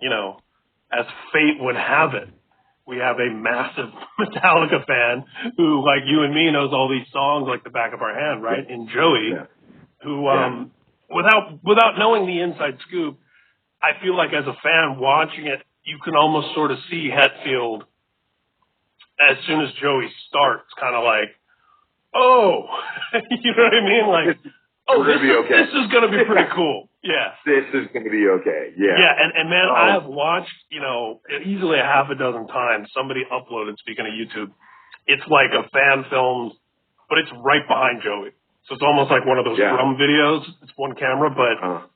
you know, as fate would have it, we have a massive Metallica fan who, like you and me, knows all these songs like the back of our hand, right? In Joey, who, without knowing the inside scoop, I feel like as a fan watching it, you can almost sort of see Hetfield as soon as Joey starts, kind of like, oh, you know what I mean? Like, this is going to be pretty cool. Yeah. This is going to be okay. Yeah. Yeah. And man, I have watched, you know, easily a half a dozen times. Somebody uploaded, speaking of YouTube, it's like a fan film, but it's right behind Joey. So it's almost like one of those drum videos. It's one camera, but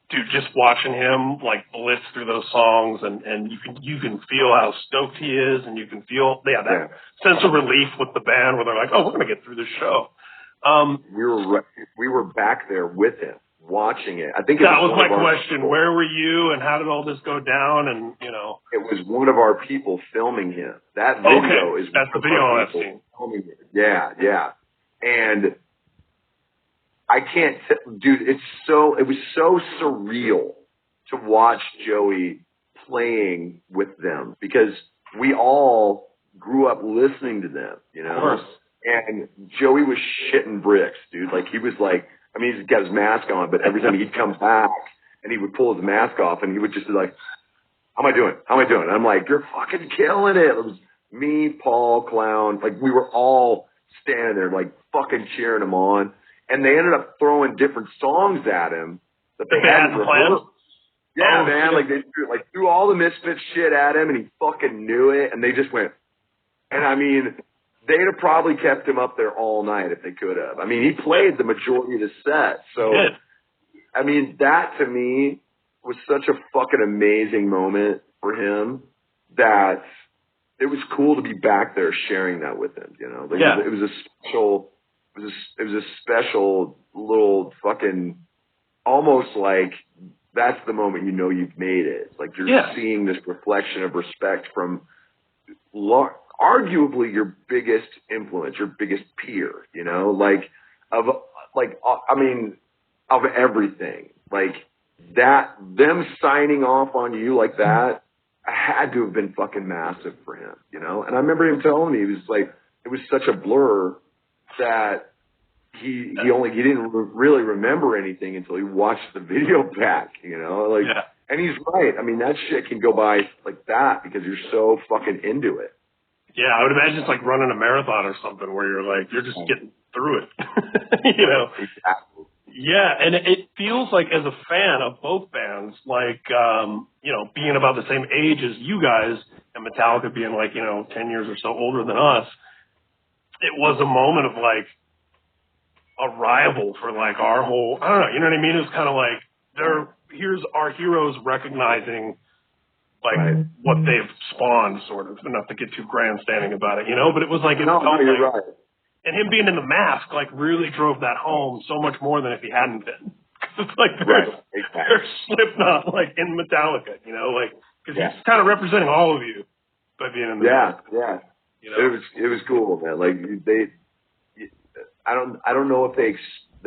dude, just watching him like blitz through those songs and you can feel how stoked he is, and you can feel that sense of relief with the band where they're like, oh, we're going to get through this show. We were back there with him watching it. I think that was my question. Where were you, and how did all this go down? And you know, it was one of our people filming him. That video is that's the video I've seen. Yeah, and I can't, dude. It was so surreal to watch Joey playing with them because we all grew up listening to them, you know. Of course. And Joey was shitting bricks, dude. Like, he was like, I mean, he's got his mask on, but every time he'd come back and he would pull his mask off and he would just be like, how am I doing? And I'm like, you're fucking killing it. It was me, Paul, Clown. Like, we were all standing there, like, fucking cheering him on. And they ended up throwing different songs at him that they hadn't rehearsed. Yeah, man. Like, they threw all the Misfits shit at him and he fucking knew it. And they just went, and I mean, they'd have probably kept him up there all night if they could have. I mean, he played the majority of the set. So, I mean, that to me was such a fucking amazing moment for him that it was cool to be back there sharing that with him, you know? Like, it was a special little fucking, almost like that's the moment you know you've made it. Like, you're seeing this reflection of respect from arguably your biggest influence, your biggest peer, you know, of everything. Like, that, them signing off on you like that had to have been fucking massive for him, you know? And I remember him telling me, he was like, it was such a blur that he didn't really remember anything until he watched the video back, you know? Like, and he's right. I mean, that shit can go by like that because you're so fucking into it. Yeah, I would imagine it's like running a marathon or something where you're just getting through it, you know? Exactly. Yeah, and it feels like as a fan of both bands, like, you know, being about the same age as you guys and Metallica being like, you know, 10 years or so older than us, it was a moment of like a rival for like our whole, I don't know, you know what I mean? It was kind of like, here's our heroes recognizing like what they've spawned, sort of, enough to get too grandstanding about it, you know? But it was like, you're right. And him being in the mask, like, really drove that home so much more than if he hadn't been. It's like, there's Slipknot, like, in Metallica, you know? Like, because he's kind of representing all of you by being in the mask. Yeah. You know? It was cool, man. Like, I don't know if they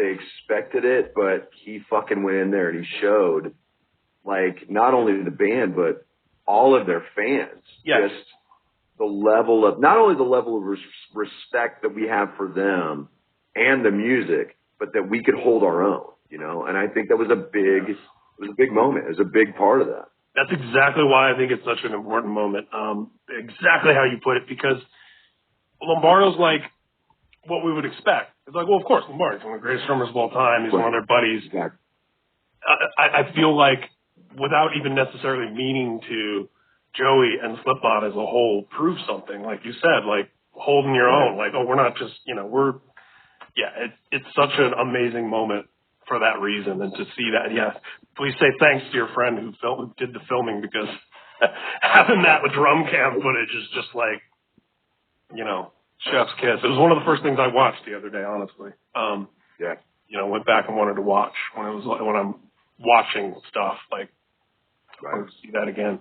expected it, but he fucking went in there and he showed, like, not only the band, but all of their fans. Just the level of, not only the level of respect that we have for them and the music, but that we could hold our own, you know? And I think that was a big moment. It was a big part of that. That's exactly why I think it's such an important moment. Exactly how you put it, because Lombardo's like what we would expect. It's like, well, of course, Lombardo's one of the greatest drummers of all time. He's one of their buddies. Exactly. I feel like, without even necessarily meaning to, Joey and Slipknot as a whole prove something, like you said, like holding your own, like, oh, we're not just, you know, it's such an amazing moment for that reason, and to see that, please say thanks to your friend who did the filming, because having that with drum cam footage is just like, you know, chef's kiss. It was one of the first things I watched the other day, honestly. You know, went back and wanted to watch when I'm watching stuff, like, I want to see that again.